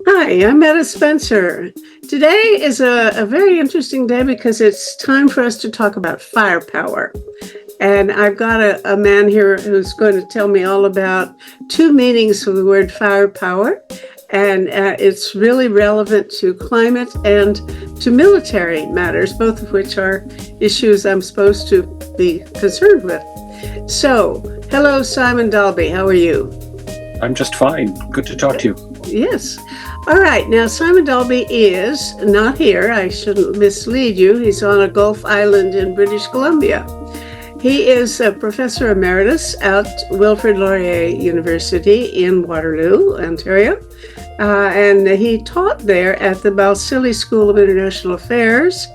Hi, I'm Metta Spencer. Today is a very interesting day because it's time for us to talk about firepower. And I've got a man here who's going to tell me all about two meanings of the word firepower. And it's really relevant to climate and to military matters, both of which are issues I'm supposed to be concerned with. So, hello, Simon Dalby. How are you? I'm just fine. Good to talk to you. Yes. All right. Now, Simon Dalby is not here. I shouldn't mislead you. He's on a Gulf island in British Columbia. He is a professor emeritus at Wilfrid Laurier University in Waterloo, Ontario. And he taught there at the Balsillie School of International Affairs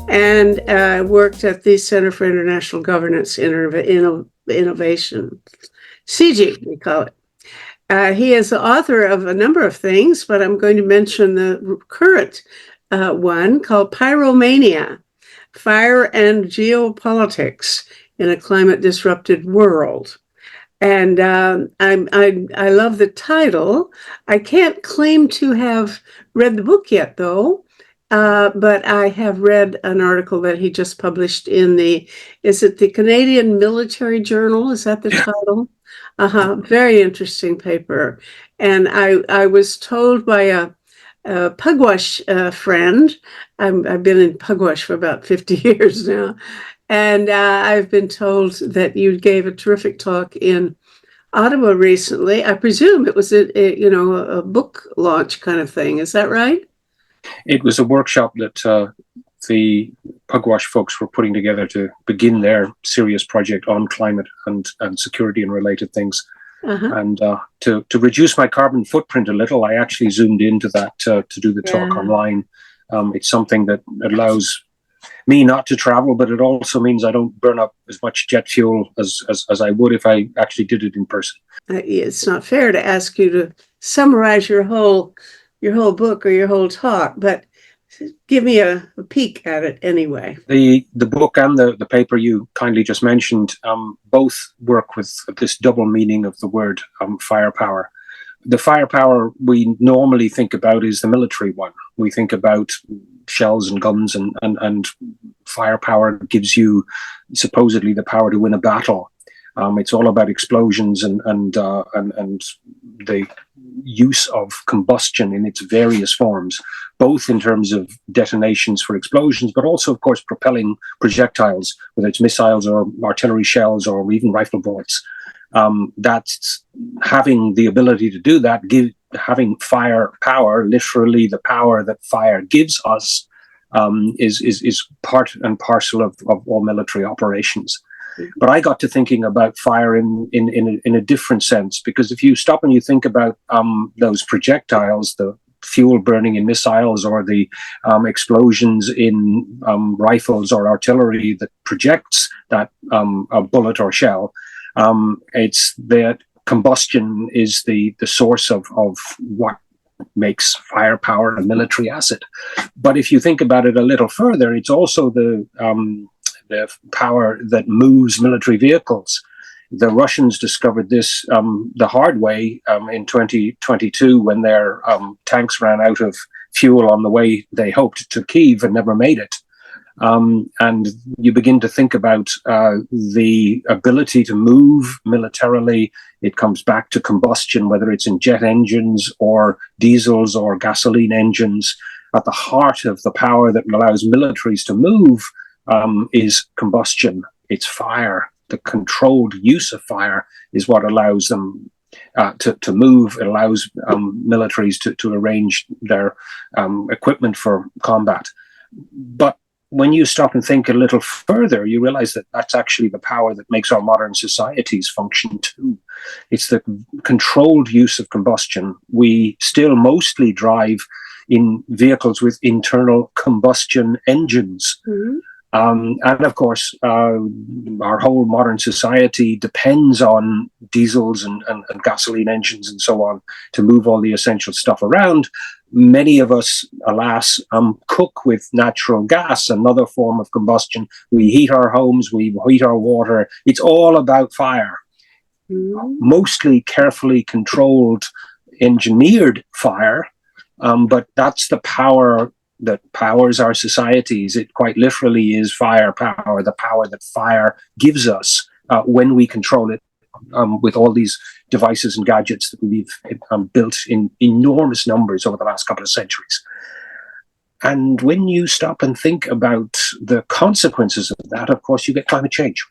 and worked at the Center for International Governance Innovation, CIGI, we call it. He is the author of a number of things, but I'm going to mention the current one called Pyromania, Fire and Geopolitics in a Climate Disrupted World. And I love the title. I can't claim to have read the book yet, though, but I have read an article that he just published in is it the Canadian Military Journal? Is that the title? Very interesting paper. And I was told by a Pugwash friend, I've been in Pugwash for about 50 years now, and I've been told that you gave a terrific talk in Ottawa recently. I presume it was a book launch kind of thing. Is that right? It was a workshop that the Pugwash folks were putting together to begin their serious project on climate and security and related things. And to reduce my carbon footprint a little, I actually zoomed into that to do the talk online. It's something that allows me not to travel, but it also means I don't burn up as much jet fuel as I would if I actually did it in person. It's not fair to ask you to summarize your whole book or your whole talk, but give me a peek at it anyway. The book and the paper you kindly just mentioned both work with this double meaning of the word firepower. The firepower we normally think about is the military one. We think about shells and guns, and firepower gives you supposedly the power to win a battle. It's all about explosions and the use of combustion in its various forms, both in terms of detonations for explosions, but also, of course, propelling projectiles, whether it's missiles or artillery shells or even rifle bullets. That's having the ability to do that, having firepower, literally the power that fire gives us, is part and parcel of all military operations. But I got to thinking about fire in a different sense, because if you stop and you think about those projectiles, the fuel burning in missiles or the explosions in rifles or artillery that projects that a bullet or shell, it's that combustion is the source of what makes firepower a military asset. But if you think about it a little further, it's also the power that moves military vehicles. The Russians discovered this the hard way in 2022 when their tanks ran out of fuel on the way they hoped to Kyiv and never made it. And you begin to think about the ability to move militarily. It comes back to combustion, whether it's in jet engines or diesels or gasoline engines. At the heart of the power that allows militaries to move is combustion. It's fire. The controlled use of fire is what allows them to move. It allows militaries to arrange their equipment for combat. But when you stop and think a little further, you realize that that's actually the power that makes our modern societies function too. It's the controlled use of combustion. We still mostly drive in vehicles with internal combustion engines. Mm-hmm. And of course, our whole modern society depends on diesels and gasoline engines and so on to move all the essential stuff around. Many of us, alas, cook with natural gas, another form of combustion. We heat our homes, we heat our water. It's all about fire. Mm-hmm. Mostly carefully controlled, engineered fire. But that's the power that powers our societies. It quite literally is firepower, the power that fire gives us when we control it with all these devices and gadgets that we've built in enormous numbers over the last couple of centuries. And when you stop and think about the consequences of that, of course, you get climate change,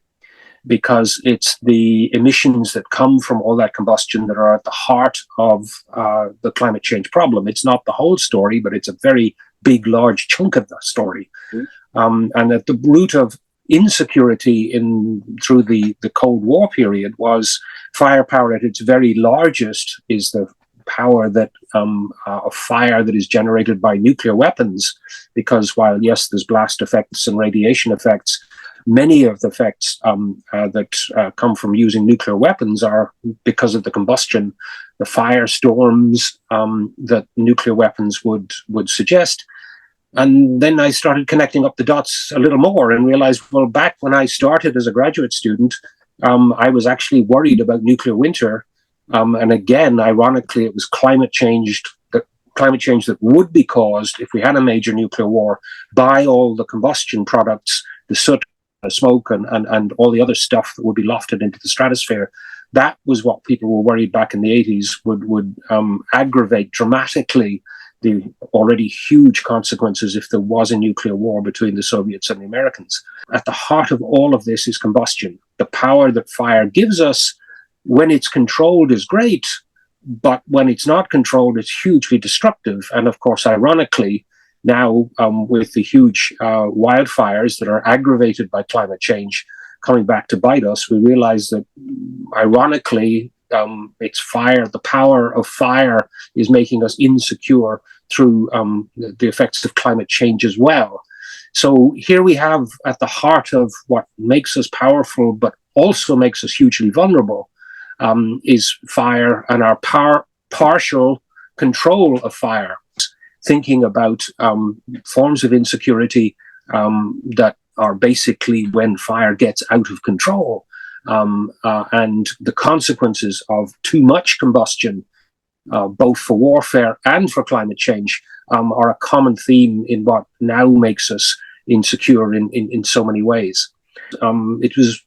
because it's the emissions that come from all that combustion that are at the heart of the climate change problem. It's not the whole story, but it's a very big, large chunk of the story. And at the root of insecurity through the Cold War period was firepower at its very largest is the power that of fire that is generated by nuclear weapons, because while yes, there's blast effects and radiation effects, many of the effects that come from using nuclear weapons are because of the combustion, the firestorms that nuclear weapons would suggest. And then I started connecting up the dots a little more and realized, well, back when I started as a graduate student, I was actually worried about nuclear winter. And again, ironically, it was climate change that would be caused if we had a major nuclear war by all the combustion products, the soot, the smoke, and all the other stuff that would be lofted into the stratosphere. That was what people were worried back in the 80s would aggravate dramatically the already huge consequences if there was a nuclear war between the Soviets and the Americans. At the heart of all of this is combustion. The power that fire gives us, when it's controlled, is great, but when it's not controlled, it's hugely destructive. And of course, ironically, now with the huge wildfires that are aggravated by climate change coming back to bite us, we realize that, ironically, it's fire. The power of fire is making us insecure through the effects of climate change as well. So here we have at the heart of what makes us powerful, but also makes us hugely vulnerable, is fire and our partial control of fire. Thinking about forms of insecurity that are basically when fire gets out of control. And the consequences of too much combustion, both for warfare and for climate change, are a common theme in what now makes us insecure in so many ways. A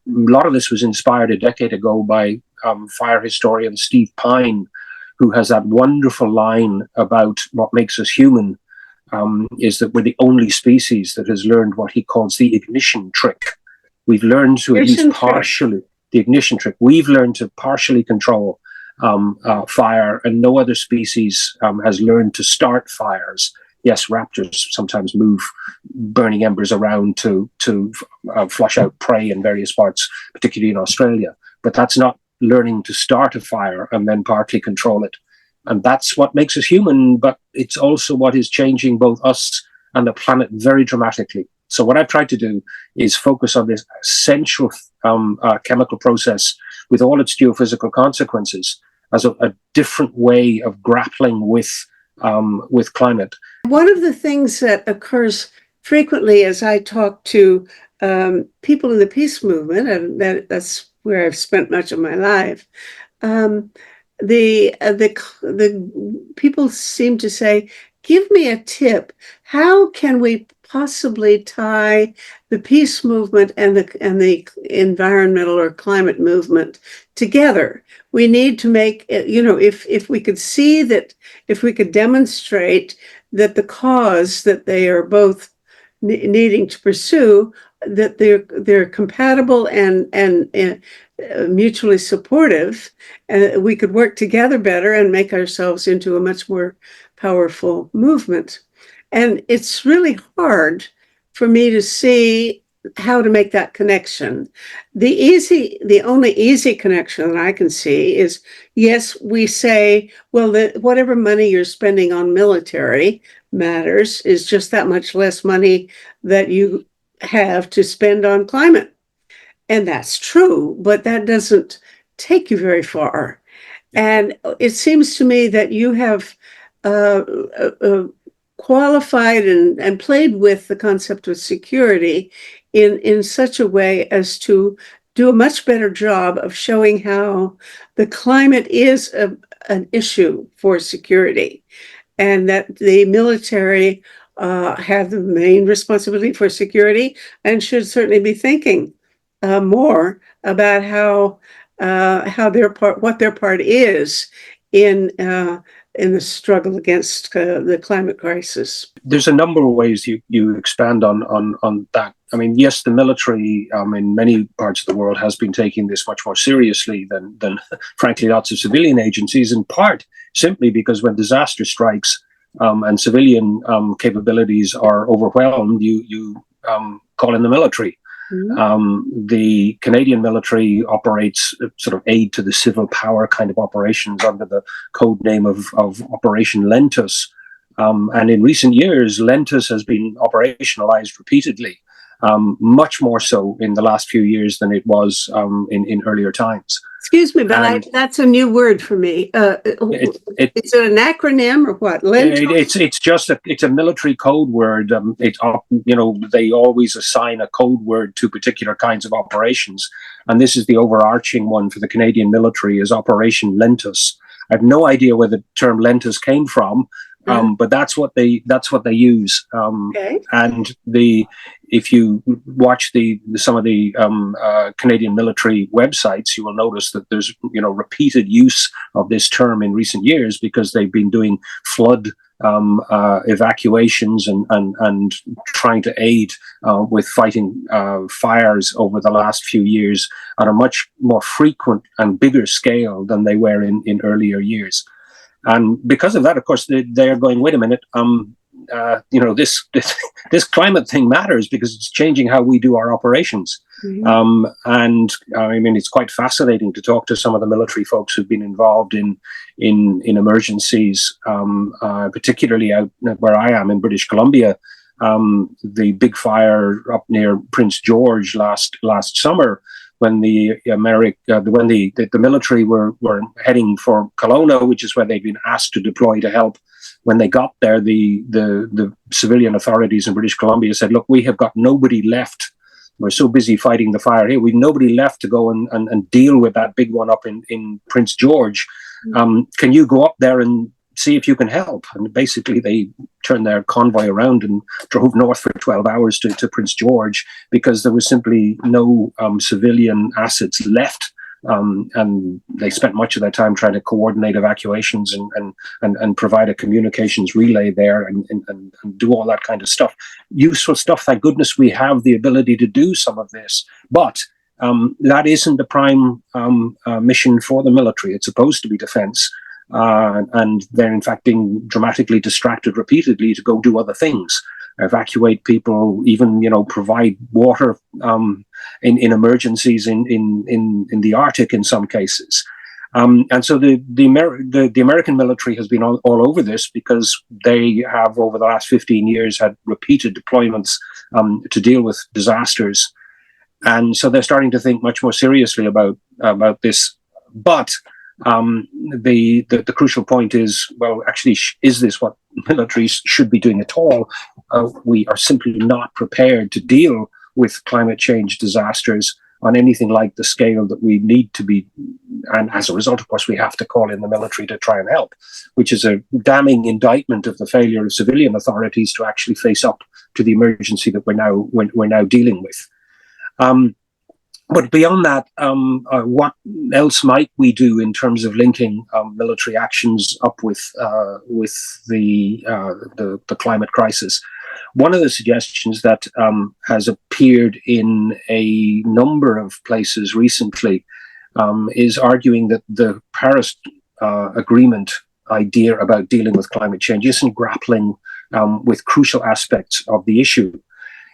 lot of this was inspired a decade ago by fire historian Steve Pine, who has that wonderful line about what makes us human, is that we're the only species that has learned what he calls the ignition trick. We've learned to at least partially, the ignition trick, we've learned to partially control fire, and no other species has learned to start fires. Yes, raptors sometimes move burning embers around to flush out prey in various parts, particularly in Australia, but that's not learning to start a fire and then partly control it. And that's what makes us human, but it's also what is changing both us and the planet very dramatically. So what I've tried to do is focus on this essential chemical process with all its geophysical consequences as a different way of grappling with climate. One of the things that occurs frequently as I talk to people in the peace movement, and that's where I've spent much of my life, the people seem to say, "Give me a tip. How can we possibly tie the peace movement and the environmental or climate movement together? We need to make, if we could see that, if we could demonstrate that the cause that they are both needing to pursue, that they're compatible and mutually supportive, and we could work together better and make ourselves into a much more powerful movement." And it's really hard for me to see how to make that connection. The only easy connection that I can see is, yes, we say, well, whatever money you're spending on military matters is just that much less money that you have to spend on climate. And that's true, but that doesn't take you very far. And it seems to me that you have qualified and played with the concept of security in such a way as to do a much better job of showing how the climate is an issue for security. and that the military have the main responsibility for security and should certainly be thinking more about how what their part is in the struggle against the climate crisis. There's a number of ways you expand on that. I mean, yes, the military in many parts of the world has been taking this much more seriously than frankly, lots of civilian agencies, in part simply because when disaster strikes and civilian capabilities are overwhelmed, you call in the military. The Canadian military operates sort of aid to the civil power kind of operations under the code name of Operation Lentus. And in recent years, Lentus has been operationalized repeatedly, much more so in the last few years than it was in earlier times. Excuse me, but that's a new word for me. Is it an acronym or what? It's a military code word. They always assign a code word to particular kinds of operations, and this is the overarching one for the Canadian military is Operation Lentus. I have no idea where the term Lentus came from, but that's what they use. Okay. And if you watch some of the Canadian military websites, you will notice that there's repeated use of this term in recent years because they've been doing flood evacuations and trying to aid with fighting fires over the last few years on a much more frequent and bigger scale than they were in earlier years. And because of that, of course, they're going, wait a minute, this climate thing matters because it's changing how we do our operations. Mm-hmm. And I mean, it's quite fascinating to talk to some of the military folks who've been involved in emergencies, particularly out where I am in British Columbia. The big fire up near Prince George last summer, when the military were heading for Kelowna, which is where they'd been asked to deploy to help. When they got there, the civilian authorities in British Columbia said, "Look, we have got nobody left. We're so busy fighting the fire here. We've nobody left to go and deal with that big one up in Prince George. Can you go up there and see if you can help?" And basically they turned their convoy around and drove north for 12 hours to Prince George because there was simply no civilian assets left. And they spent much of their time trying to coordinate evacuations and provide a communications relay there and do all that kind of stuff. Useful stuff. Thank goodness we have the ability to do some of this. But that isn't the prime mission for the military. It's supposed to be defense. And they're in fact being dramatically distracted repeatedly to go do other things, evacuate people, even provide water in emergencies in the Arctic in some cases. And so the American military has been all over this because they have over the last 15 years had repeated deployments to deal with disasters, and so they're starting to think much more seriously about this. But the crucial point is, well, actually, is this what militaries should be doing at all? We are simply not prepared to deal with climate change disasters on anything like the scale that we need to be. And as a result, of course, we have to call in the military to try and help, which is a damning indictment of the failure of civilian authorities to actually face up to the emergency that we're now dealing with. But beyond that, what else might we do in terms of linking military actions up with the climate crisis? One of the suggestions that has appeared in a number of places recently is arguing that the Paris Agreement idea about dealing with climate change isn't grappling with crucial aspects of the issue.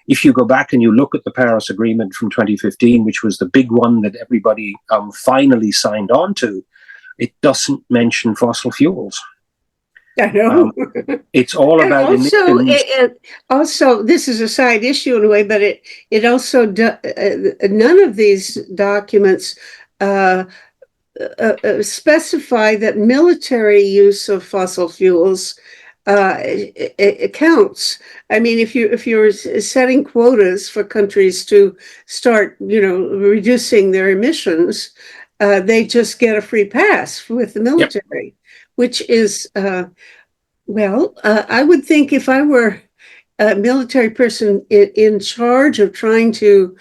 If you go back and you look at the Paris Agreement from 2015, which was the big one that everybody finally signed on to, it doesn't mention fossil fuels. I know. It's all about also, this is a side issue in a way, but it also none of these documents specify that military use of fossil fuels it counts. I mean, if you're setting quotas for countries to start, reducing their emissions, they just get a free pass with the military, which is Well, I would think if I were a military person in charge of trying to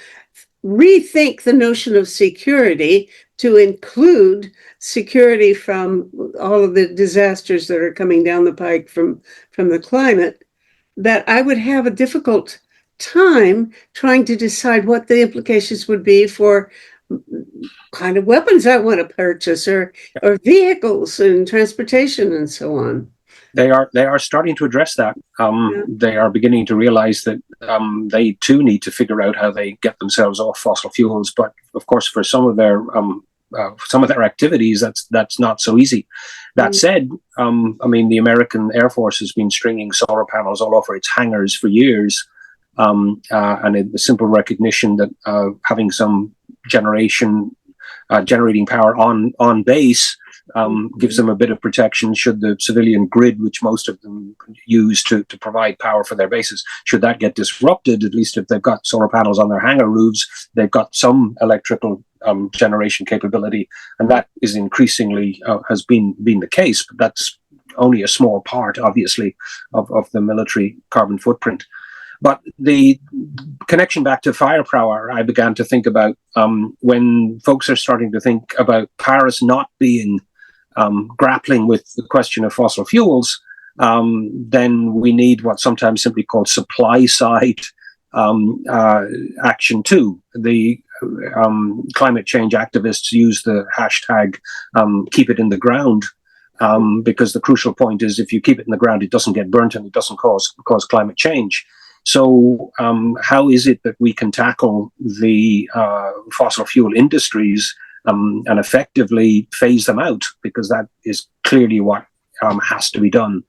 rethink the notion of security to include security from all of the disasters that are coming down the pike from the climate, that I would have a difficult time trying to decide what the implications would be for kind of weapons I want to purchase or vehicles and transportation and so on. They are starting to address that. Yeah. They are beginning to realize that they too need to figure out how they get themselves off fossil fuels. But of course, for some of their activities, that's not so easy. That said, I mean, the American Air Force has been stringing solar panels all over its hangars for years, and the simple recognition that having some generating power on base gives them a bit of protection should the civilian grid, which most of them use to provide power for their bases, should that get disrupted. At least if they've got solar panels on their hangar roofs, they've got some electrical generation capability, and that is increasingly has been the case. But that's only a small part, obviously, of the military carbon footprint. But the connection back to firepower, I began to think about when folks are starting to think about Paris not being grappling with the question of fossil fuels, then we need what's sometimes simply called supply side action too. The climate change activists use the hashtag keep it in the ground. Because the crucial point is if you keep it in the ground, it doesn't get burnt and it doesn't cause climate change. So how is it that we can tackle the fossil fuel industries and effectively phase them out? Because that is clearly what has to be done.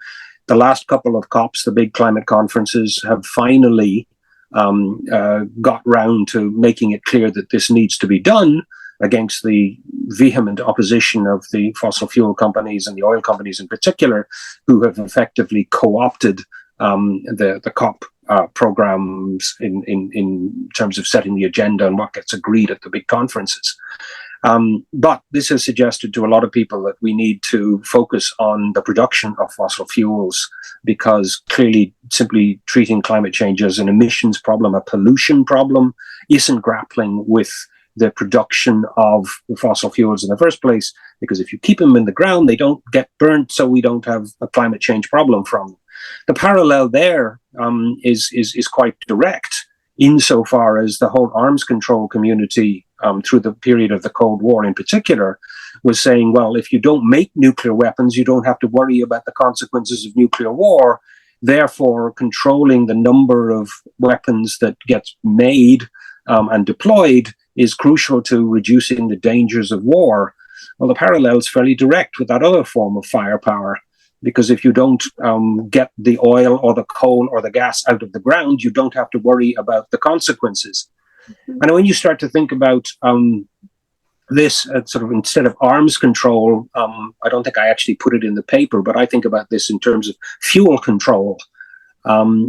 The last couple of COPs, the big climate conferences, have finally got round to making it clear that this needs to be done against the vehement opposition of the fossil fuel companies and the oil companies in particular, who have effectively co-opted the COP programs in terms of setting the agenda and what gets agreed at the big conferences. But this has suggested to a lot of people that we need to focus on the production of fossil fuels, because clearly simply treating climate change as an emissions problem, a pollution problem, isn't grappling with the production of the fossil fuels in the first place, because if you keep them in the ground, they don't get burnt, so we don't have a climate change problem from them. The parallel there is quite direct, insofar as the whole arms control community through the period of the Cold War in particular was saying, well, if you don't make nuclear weapons, you don't have to worry about the consequences of nuclear war. Therefore, controlling the number of weapons that gets made and deployed is crucial to reducing the dangers of war. Well, the parallel is fairly direct with that other form of firepower, because if you don't get the oil or the coal or the gas out of the ground, you don't have to worry about the consequences. Mm-hmm. And when you start to think about this sort of instead of arms control, I don't think I actually put it in the paper, but I think about this in terms of fuel control.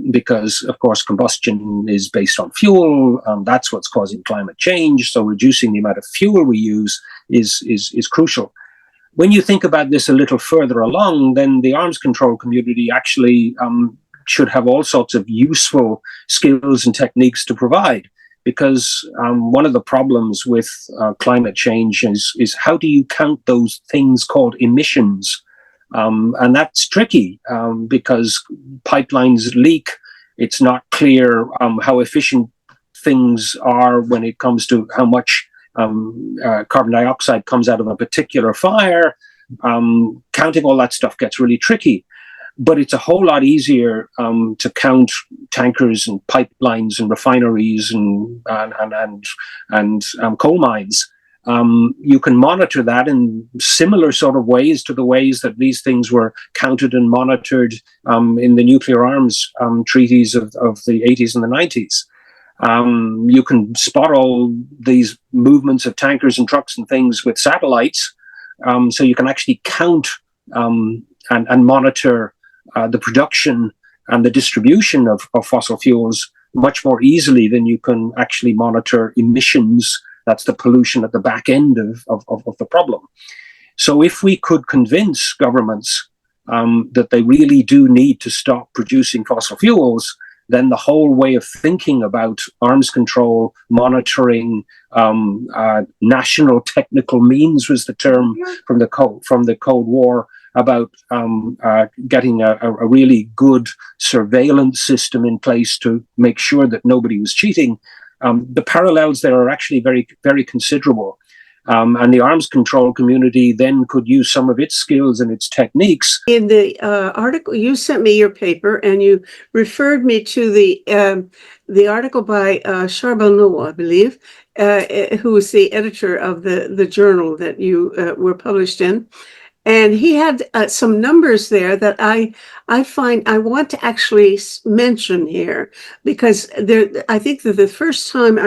Because, of course, combustion is based on fuel. That's what's causing climate change. So reducing the amount of fuel we use is crucial. When you think about this a little further along, then the arms control community actually should have all sorts of useful skills and techniques to provide. Because one of the problems with climate change is how do you count those things called emissions? And that's tricky because pipelines leak. It's not clear how efficient things are when it comes to how much carbon dioxide comes out of a particular fire. Counting all that stuff gets really tricky. But it's a whole lot easier to count tankers and pipelines and refineries and coal mines. You can monitor that in similar sort of ways to the ways that these things were counted and monitored in the nuclear arms treaties of the 80s and the 90s. You can spot all these movements of tankers and trucks and things with satellites, so you can actually count and monitor the production and the distribution of fossil fuels much more easily than you can actually monitor emissions. That's the pollution at the back end of the problem. So if we could convince governments that they really do need to stop producing fossil fuels, then the whole way of thinking about arms control, monitoring, national technical means was the term from the Cold War, about getting a really good surveillance system in place to make sure that nobody was cheating. The parallels there are actually very, very considerable. And the arms control community then could use some of its skills and its techniques. In the article, you sent me your paper, and you referred me to the article by Charbonneau, I believe, who was the editor of the journal that you were published in. And he had some numbers there that I find I want to actually mention here, because I think that the first time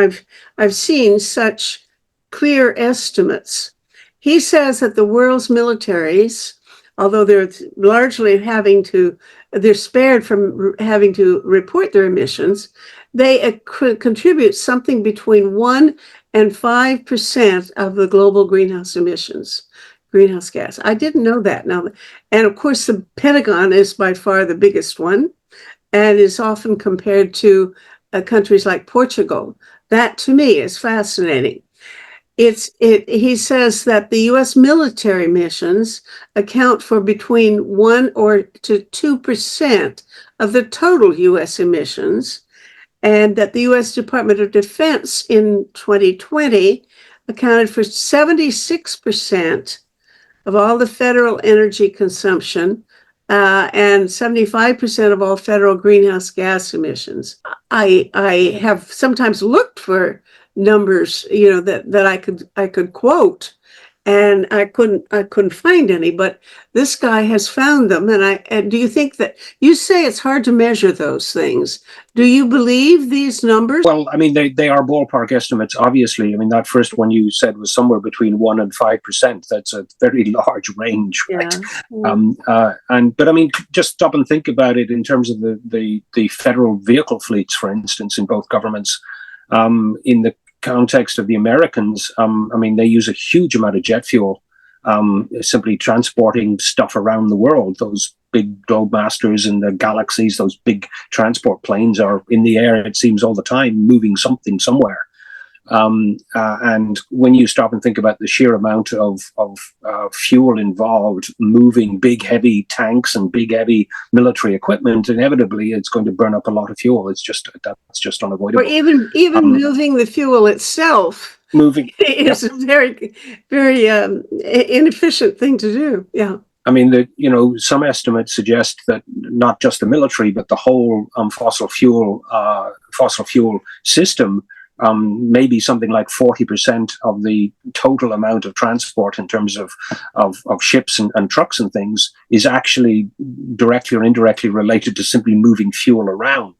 I've seen such clear estimates. He says that the world's militaries, although they're largely they're spared from having to report their emissions, they contribute something between 1 and 5% of the global greenhouse gas. I didn't know that. Now, and of course, the Pentagon is by far the biggest one, and is often compared to countries like Portugal. That to me is fascinating. He says that the U.S. military missions account for between 1 to 2% of the total U.S. emissions, and that the U.S. Department of Defense in 2020 accounted for 76% of all the federal energy consumption and 75% of all federal greenhouse gas emissions. I have sometimes looked for numbers, that I could quote, and I couldn't find any, but this guy has found them. And do you think that, you say it's hard to measure those things? Do you believe these numbers? Well, I mean, they are ballpark estimates, obviously. I mean, that first one you said was somewhere between 1 and 5%. That's a very large range, right? Yeah. But I mean, just stop and think about it in terms of the federal vehicle fleets, for instance, in both governments. In the context of the Americans, I mean, they use a huge amount of jet fuel, simply transporting stuff around the world. Those big Globemasters and the Galaxies, those big transport planes are in the air, it seems, all the time, moving something somewhere. And when you stop and think about the sheer amount of fuel involved moving big, heavy tanks and big, heavy military equipment, inevitably it's going to burn up a lot of fuel. That's just unavoidable. Or even moving the fuel itself. Is a very, very inefficient thing to do. Yeah. I mean, some estimates suggest that not just the military, but the whole fossil fuel system, maybe something like 40% of the total amount of transport in terms of ships and trucks and things is actually directly or indirectly related to simply moving fuel around.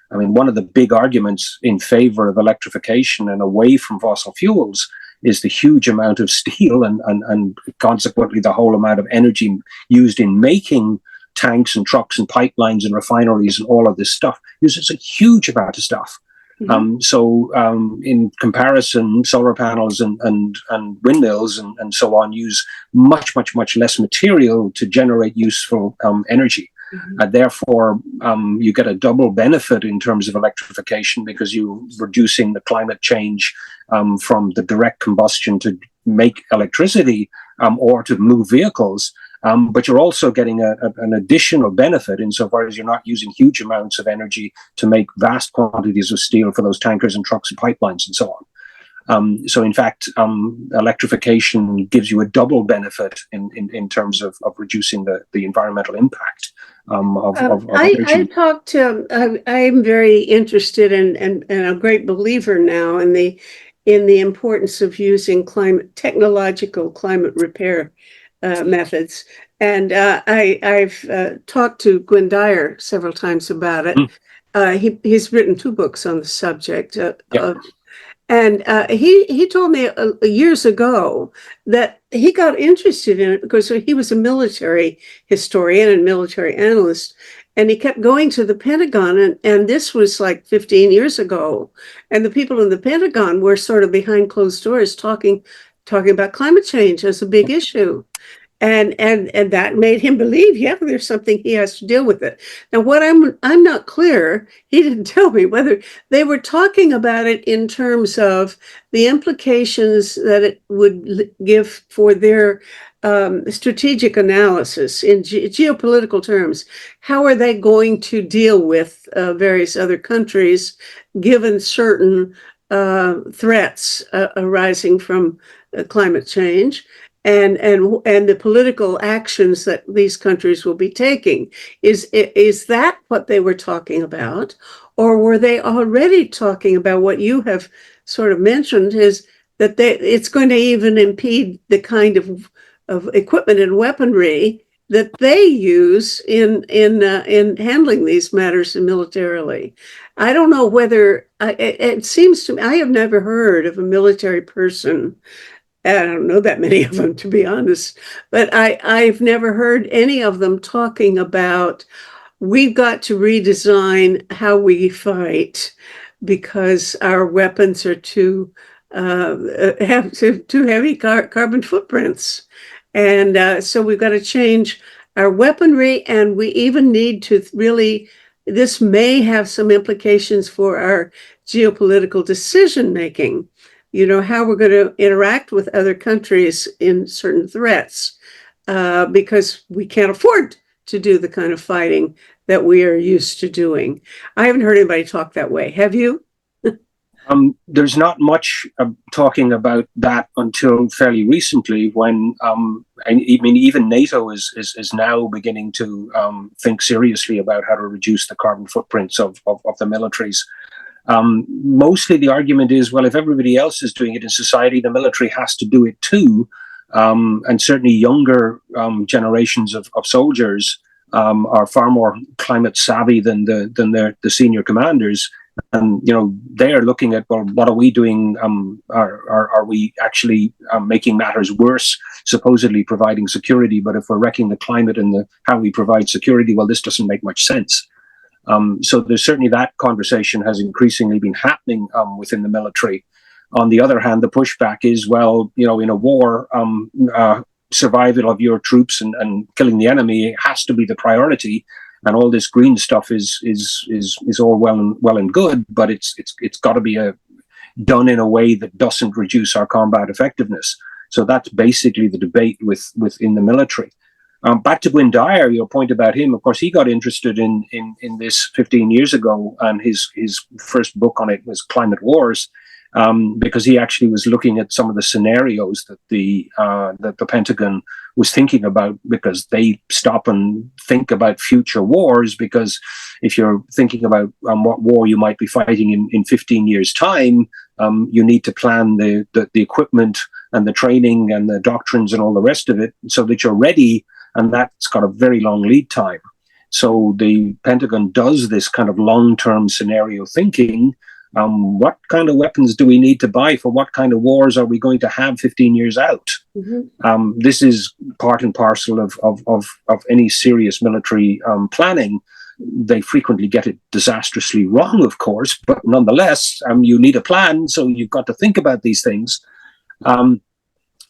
I mean, one of the big arguments in favor of electrification and away from fossil fuels is the huge amount of steel and consequently the whole amount of energy used in making tanks and trucks and pipelines and refineries and all of this stuff. Uses a huge amount of stuff. Mm-hmm. In comparison, solar panels and windmills and so on use much less material to generate useful energy. Mm-hmm. Therefore, you get a double benefit in terms of electrification, because you're reducing the climate change from the direct combustion to make electricity or to move vehicles. But you're also getting an additional benefit insofar as you're not using huge amounts of energy to make vast quantities of steel for those tankers and trucks and pipelines and so on. So in fact, electrification gives you a double benefit in terms of reducing the environmental impact of energy. I'm very interested and a great believer now in the importance of using technological climate repair methods. And I've talked to Gwynne Dyer several times about it. He's written 2 books on the subject. And he told me years ago that he got interested in it because he was a military historian and military analyst. And he kept going to the Pentagon, and this was like 15 years ago. And the people in the Pentagon were sort of behind closed doors talking about climate change as a big issue. and that made him believe, yeah, there's something he has to deal with it. Now, what I'm not clear, he didn't tell me whether they were talking about it in terms of the implications that it would give for their strategic analysis in geopolitical terms. How are they going to deal with various other countries given certain threats arising from climate change? And the political actions that these countries will be taking. Is that what they were talking about? Or were they already talking about what you have sort of mentioned, is that it's going to even impede the kind of equipment and weaponry that they use in handling these matters militarily? I don't know whether it seems to me, I have never heard of a military person. I don't know that many of them, to be honest, but I've never heard any of them talking about, we've got to redesign how we fight because our weapons are too have too heavy carbon footprints, and so we've got to change our weaponry, and we even need to really. This may have some implications for our geopolitical decision making. How we're going to interact with other countries in certain threats, because we can't afford to do the kind of fighting that we are used to doing. I haven't heard anybody talk that way. Have you? There's not much talking about that until fairly recently, when even NATO is now beginning to think seriously about how to reduce the carbon footprints of the militaries. Mostly the argument is, well, if everybody else is doing it in society, the military has to do it too. And certainly younger generations of soldiers are far more climate savvy than the senior commanders. And, they are looking at, well, what are we doing? Are we actually making matters worse, supposedly providing security? But if we're wrecking the climate and how we provide security, well, this doesn't make much sense. So there's certainly that conversation has increasingly been happening within the military. On the other hand, the pushback is, well, in a war, survival of your troops and killing the enemy has to be the priority. And all this green stuff is all well and good, but it's got to be done in a way that doesn't reduce our combat effectiveness. So that's basically the debate within the military. Back to Gwynne Dyer, your point about him. Of course, he got interested in this 15 years ago, and his first book on it was Climate Wars, because he actually was looking at some of the scenarios that the Pentagon was thinking about, because they stop and think about future wars. Because if you're thinking about what war you might be fighting in 15 years' time, you need to plan the equipment and the training and the doctrines and all the rest of it so that you're ready. And that's got a very long lead time. So the Pentagon does this kind of long-term scenario thinking. What kind of weapons do we need to buy for what kind of wars are we going to have 15 years out? Mm-hmm. This is part and parcel of any serious military planning. They frequently get it disastrously wrong, of course, but nonetheless, you need a plan, so you've got to think about these things.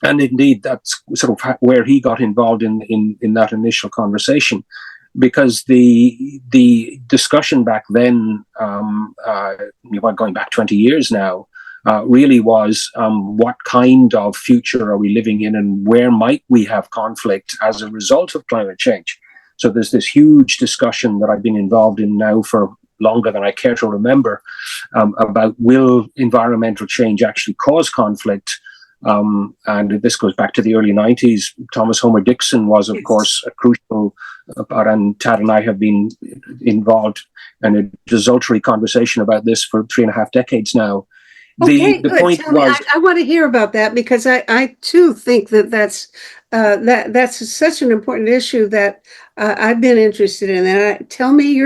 And indeed, that's sort of where he got involved in that initial conversation, because the discussion back then, going back 20 years now, really was what kind of future are we living in, and where might we have conflict as a result of climate change? So there's this huge discussion that I've been involved in now for longer than I care to remember, about will environmental change actually cause conflict? And this goes back to the early 90s. Thomas Homer Dixon was, of course, a crucial part, and Tad and I have been involved in a desultory conversation about this for 3.5 decades now. Okay, the point was, I want to hear about that, because I too think that's such an important issue that I've been interested in. And tell me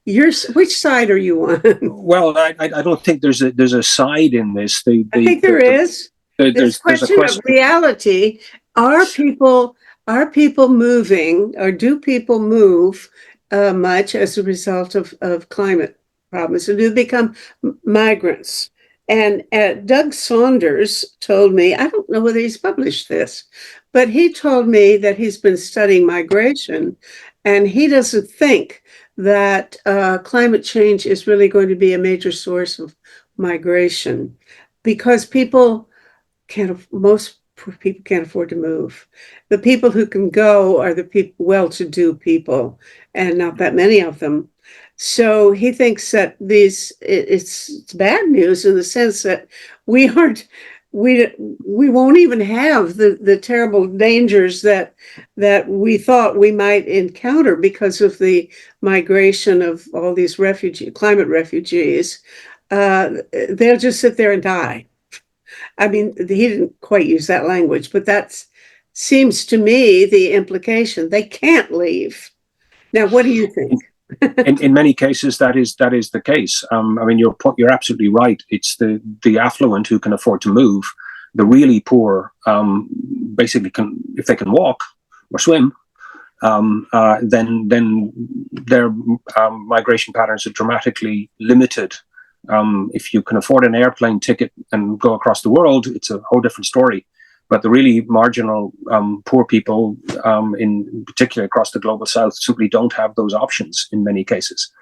which side are you on? Well, I don't think there's a side in this. I think there is. There's a question of reality. Are people moving, or do people move much as a result of climate problems? So do they become migrants? And Doug Saunders told me, I don't know whether he's published this, but he told me that he's been studying migration, and he doesn't think that climate change is really going to be a major source of migration because most people can't afford to move. The people who can go are the people, well-to-do people, and not that many of them. So he thinks that it's bad news in the sense that we aren't we won't even have the terrible dangers that we thought we might encounter because of the migration of all these climate refugees. They'll just sit there and die. I mean, he didn't quite use that language, but that seems to me the implication. They can't leave. Now, what do you think? In many cases, that is the case. I mean, you're absolutely right. It's the affluent who can afford to move. The really poor, basically, if they can walk or swim, then their migration patterns are dramatically limited. If you can afford an airplane ticket and go across the world, it's a whole different story. But the really marginal poor people, in particular across the global south, simply don't have those options in many cases.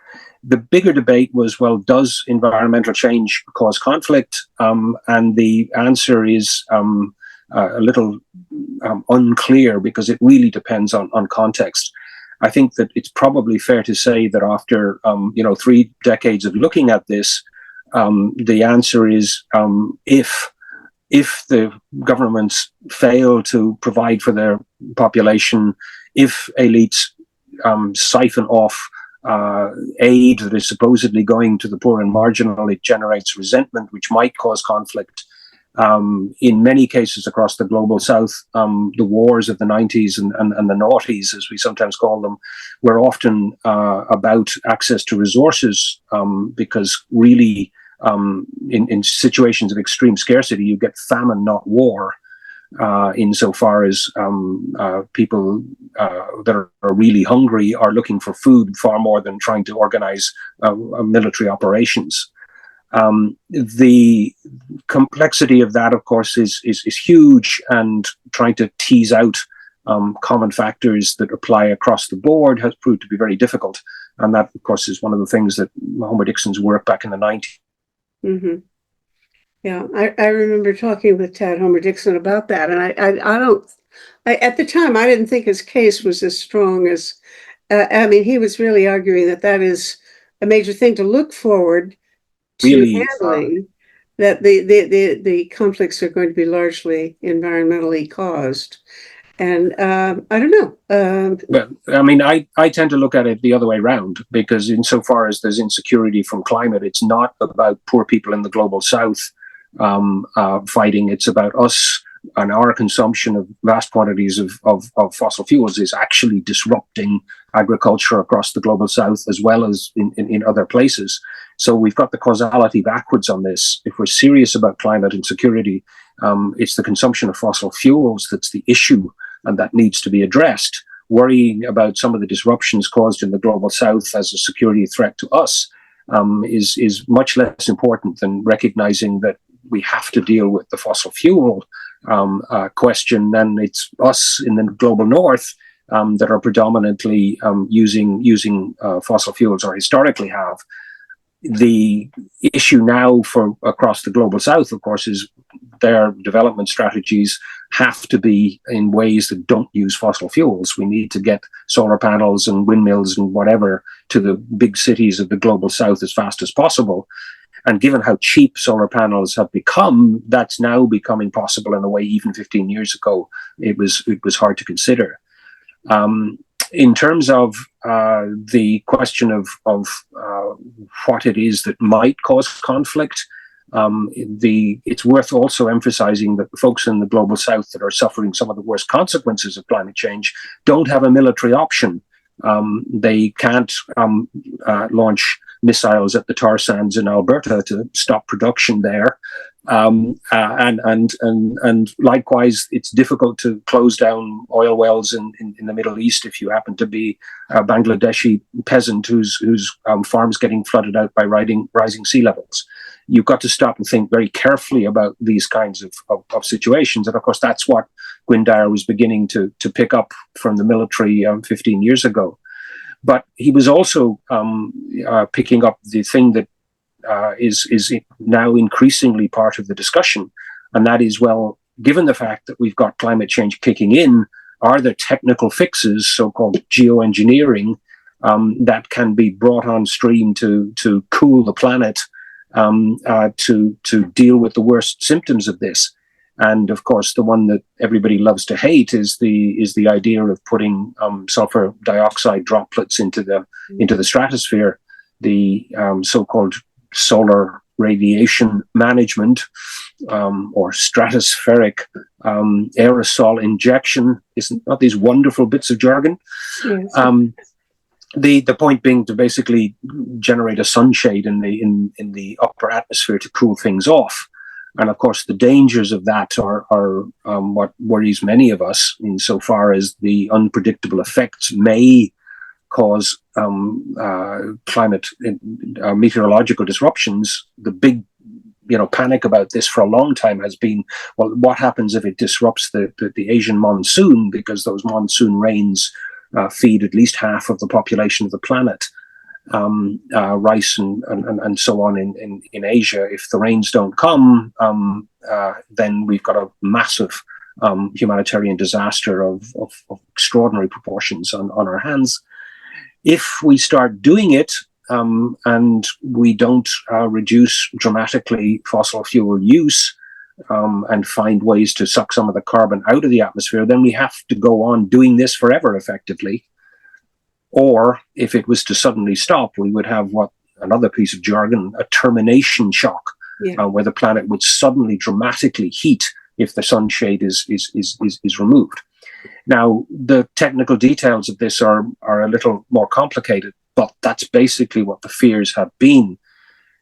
The bigger debate was, well, does environmental change cause conflict? And the answer is a little unclear because it really depends on context. I think that it's probably fair to say that after 3 decades of looking at this, the answer is if the governments fail to provide for their population, if elites siphon off aid that is supposedly going to the poor and marginal, it generates resentment, which might cause conflict. In many cases across the global south, the wars of the 90s and the noughties, as we sometimes call them, were often about access to resources because really, in situations of extreme scarcity, you get famine, not war, insofar as people that are really hungry are looking for food far more than trying to organize military operations. The complexity of that, of course, is huge, and trying to tease out common factors that apply across the board has proved to be very difficult. And that, of course, is one of the things that Homer Dixon's work back in the 90s. Mm-hmm. Yeah, I remember talking with Tad Homer Dixon about that, and at the time I didn't think his case was as strong as. I mean, he was really arguing that is a major thing to look forward to really, handling. That the conflicts are going to be largely environmentally caused. And I don't know. Well, I mean, I tend to look at it the other way around, because insofar as there's insecurity from climate, it's not about poor people in the global south fighting. It's about us and our consumption of vast quantities of fossil fuels is actually disrupting agriculture across the global south as well as in other places. So we've got the causality backwards on this. If we're serious about climate and security, it's the consumption of fossil fuels that's the issue, and that needs to be addressed. Worrying about some of the disruptions caused in the global south as a security threat to us is much less important than recognizing that we have to deal with the fossil fuel question. Then it's us in the global north that are predominantly using fossil fuels, or historically have. The issue now for across the global south, of course, is their development strategies have to be in ways that don't use fossil fuels. We need to get solar panels and windmills and whatever to the big cities of the global south as fast as possible. And given how cheap solar panels have become, that's now becoming possible in a way even 15 years ago it was hard to consider. In terms of the question of what it is that might cause conflict, it's worth also emphasizing that the folks in the global south that are suffering some of the worst consequences of climate change don't have a military option. They can't launch missiles at the tar sands in Alberta to stop production there. And likewise, it's difficult to close down oil wells in the Middle East if you happen to be a Bangladeshi peasant whose farm's getting flooded out by rising sea levels. You've got to stop and think very carefully about these kinds of situations. And of course, that's what Gwynne Dyer was beginning to pick up from the military 15 years ago. But he was also picking up the thing that is now increasingly part of the discussion. And that is, well, given the fact that we've got climate change kicking in, are there technical fixes, so-called geoengineering, that can be brought on stream to cool the planet, to deal with the worst symptoms of this? And of course, the one that everybody loves to hate is the idea of putting sulfur dioxide droplets into the stratosphere, the so-called solar radiation management, or stratospheric aerosol injection. Isn't not these wonderful bits of jargon? Yes. The point being to basically generate a sunshade in the upper atmosphere to cool things off. And of course, the dangers of that are what worries many of us, insofar as the unpredictable effects may cause climate meteorological disruptions. The big panic about this for a long time has been, well, what happens if it disrupts the Asian monsoon, because those monsoon rains feed at least half of the population of the planet. Rice and so on in Asia. If the rains don't come, then we've got a massive humanitarian disaster of extraordinary proportions on our hands. If we start doing it, and we don't reduce dramatically fossil fuel use, and find ways to suck some of the carbon out of the atmosphere, then we have to go on doing this forever, effectively. Or if it was to suddenly stop, we would have another piece of jargon, a termination shock, where the planet would suddenly dramatically heat if the sunshade is removed. Now, the technical details of this are a little more complicated, but that's basically what the fears have been.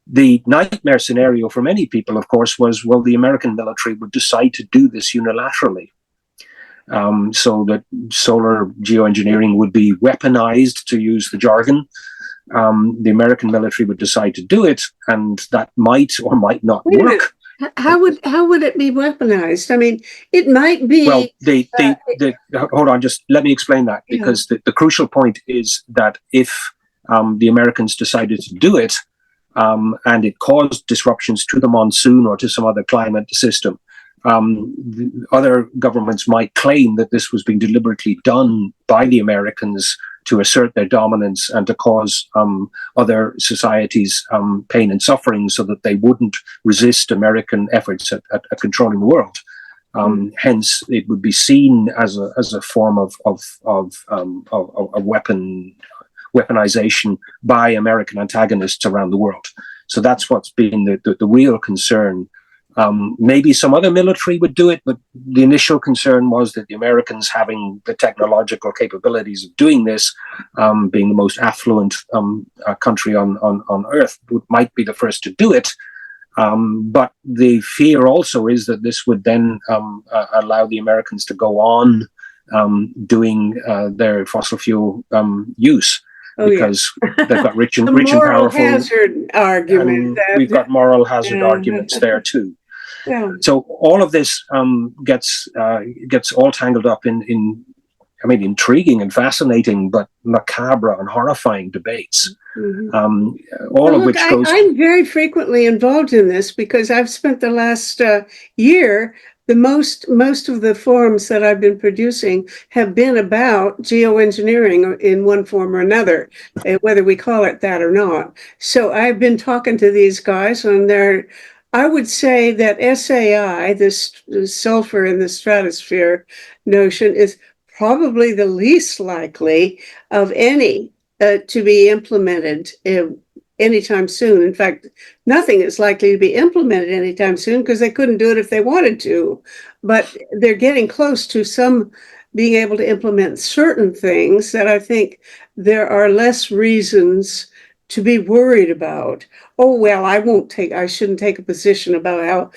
The nightmare scenario for many people, of course, was, well, the American military would decide to do this unilaterally. So that solar geoengineering would be weaponized, to use the jargon. The American military would decide to do it, and that might or might not work. How would it be weaponized? I mean, it might be. Well, hold on, just let me explain that, because the crucial point is that if the Americans decided to do it, and it caused disruptions to the monsoon or to some other climate system, other governments might claim that this was being deliberately done by the Americans to assert their dominance and to cause other societies pain and suffering, so that they wouldn't resist American efforts at controlling the world. Hence, it would be seen as a form of weaponization by American antagonists around the world. So that's what's been the real concern. Maybe some other military would do it, but the initial concern was that the Americans, having the technological capabilities of doing this, being the most affluent country on Earth, might be the first to do it. But the fear also is that this would then allow the Americans to go on doing their fossil fuel use. Because they've got rich and powerful. Hazard argument. We've got moral hazard arguments there too. Yeah. So all of this gets all tangled up in intriguing and fascinating, but macabre and horrifying debates. Mm-hmm. I'm very frequently involved in this, because I've spent the last year. Most of the forums that I've been producing have been about geoengineering in one form or another, whether we call it that or not. So I've been talking to these guys, and I would say that SAI, this sulfur in the stratosphere notion, is probably the least likely of any to be implemented anytime soon. In fact, nothing is likely to be implemented anytime soon, because they couldn't do it if they wanted to. But they're getting close to some being able to implement certain things that I think there are less reasons to be worried about, oh, well, I shouldn't take a position about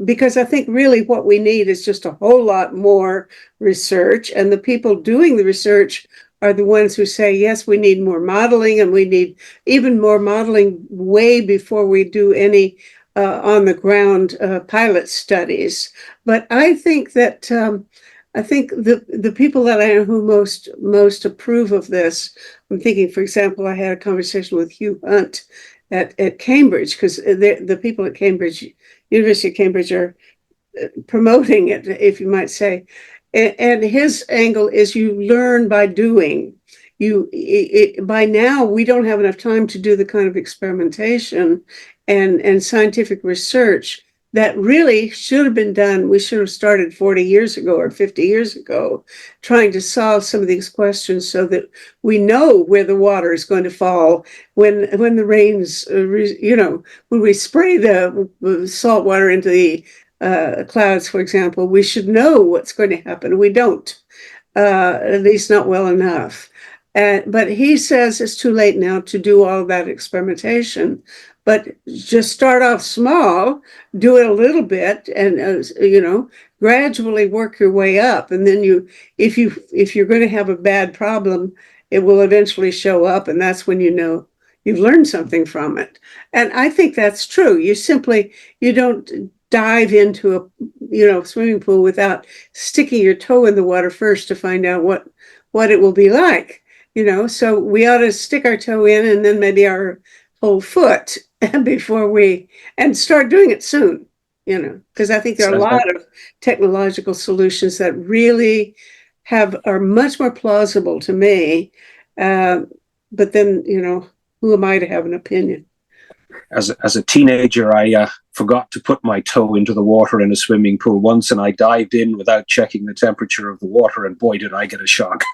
because I think really what we need is just a whole lot more research. And the people doing the research are the ones who say, yes, we need more modeling, and we need even more modeling way before we do any on the ground pilot studies. But I think that I think the people that I know who most approve of this, I'm thinking, for example, I had a conversation with Hugh Hunt at Cambridge, because the people at Cambridge, University of Cambridge, are promoting it, if you might say. And his angle is you learn by doing. By now, we don't have enough time to do the kind of experimentation and scientific research that really should have been done. We should have started 40 years ago or 50 years ago, trying to solve some of these questions so that we know where the water is going to fall when the rains, when we spray the salt water into the clouds, for example, we should know what's going to happen. We don't, at least not well enough. But he says it's too late now to do all that experimentation. But just start off small, do it a little bit, and gradually work your way up. And then if you're going to have a bad problem, it will eventually show up, and that's when you know you've learned something from it. And I think that's true. You don't dive into a swimming pool without sticking your toe in the water first to find out what it will be like. So we ought to stick our toe in, and then maybe our whole foot and start doing it soon, because I think there are a lot of technological solutions that really are much more plausible to me. But then, who am I to have an opinion? As a teenager, I forgot to put my toe into the water in a swimming pool once, and I dived in without checking the temperature of the water, and boy, did I get a shock.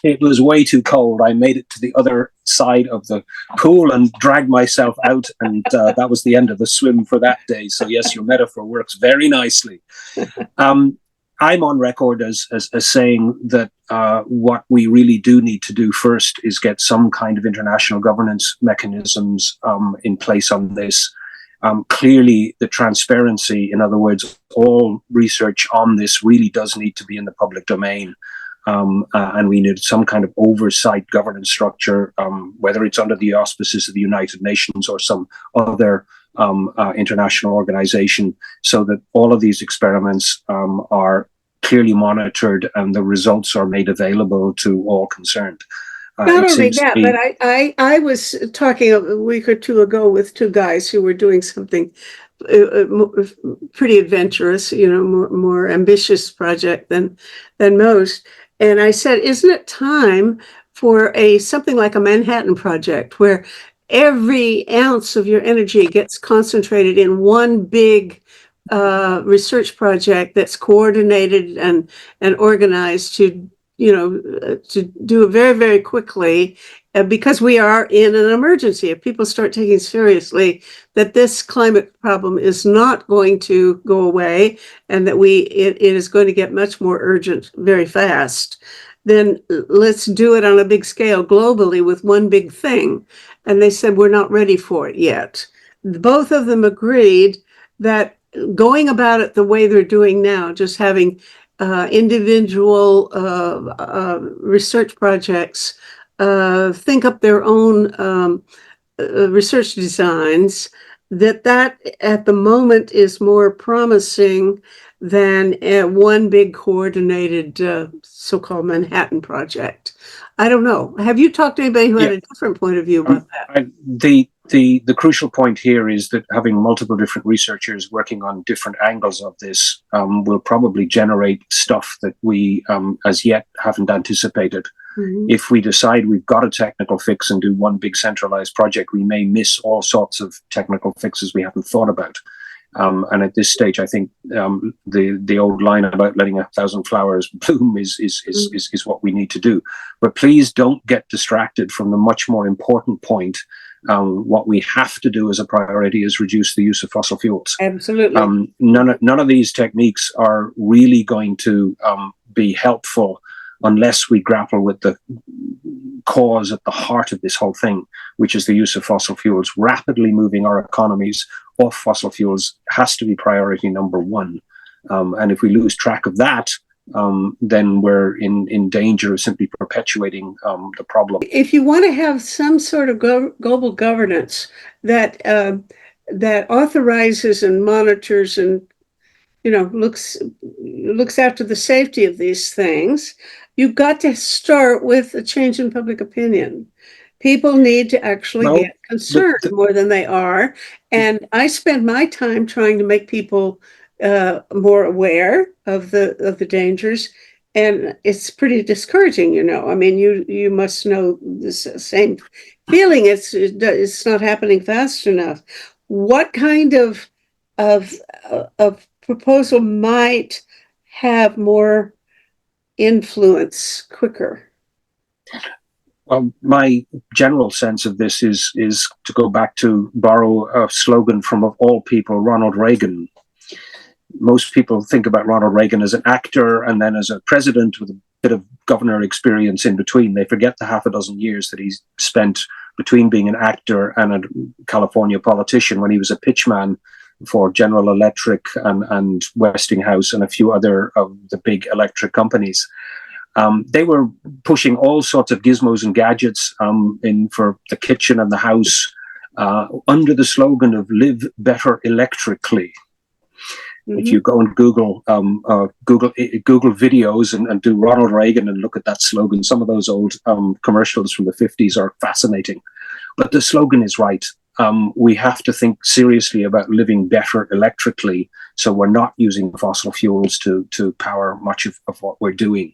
It was way too cold. I made it to the other side of the pool and dragged myself out, and that was the end of the swim for that day. So yes, your metaphor works very nicely. I'm on record as saying that what we really do need to do first is get some kind of international governance mechanisms in place on this. Clearly, the transparency, in other words, all research on this really does need to be in the public domain. And we need some kind of oversight governance structure, whether it's under the auspices of the United Nations or some other international organization, so that all of these experiments are clearly monitored and the results are made available to all concerned. Not only that, but I was talking a week or two ago with two guys who were doing something pretty adventurous, more ambitious project than most. And I said, isn't it time for something like a Manhattan Project, where every ounce of your energy gets concentrated in one big research project that's coordinated and organized to do it very, very quickly, because we are in an emergency. If people start taking seriously that this climate problem is not going to go away, and that it is going to get much more urgent very fast, then let's do it on a big scale globally with one big thing. And they said, we're not ready for it yet. Both of them agreed that going about it the way they're doing now, just having individual research projects think up their own research designs, that at the moment is more promising than one big coordinated so-called Manhattan Project. I don't know. Have you talked to anybody who had a different point of view about that? The crucial point here is that having multiple different researchers working on different angles of this will probably generate stuff that we as yet haven't anticipated. Mm-hmm. If we decide we've got a technical fix and do one big centralized project, we may miss all sorts of technical fixes we haven't thought about. And at this stage, I think the old line about letting 1,000 flowers bloom is what we need to do. But please don't get distracted from the much more important point. What we have to do as a priority is reduce the use of fossil fuels. Absolutely. None of these techniques are really going to be helpful unless we grapple with the cause at the heart of this whole thing, which is the use of fossil fuels. Rapidly moving our economies off fossil fuels has to be priority number one. And if we lose track of that, then we're in danger of simply perpetuating the problem. If you want to have some sort of global governance that that authorizes and monitors and looks after the safety of these things, you've got to start with a change in public opinion. People need to actually get concerned more than they are. And I spend my time trying to make people more aware of the dangers. And it's pretty discouraging, I mean, you must know this same feeling. It's not happening fast enough. What kind of proposal might have more influence quicker? Well, my general sense of this is to go back to borrow a slogan from, of all people, Ronald Reagan. Most people think about Ronald Reagan as an actor and then as a president with a bit of governor experience in between. They forget the half a dozen years that he's spent between being an actor and a California politician when he was a pitchman for General Electric and Westinghouse and a few other of the big electric companies. They were pushing all sorts of gizmos and gadgets for the kitchen and the house under the slogan of "Live Better Electrically." Mm-hmm. If you go and Google videos and do Ronald Reagan and look at that slogan, some of those old commercials from the 50s are fascinating. But the slogan is right. We have to think seriously about living better electrically, so we're not using fossil fuels to power much of what we're doing.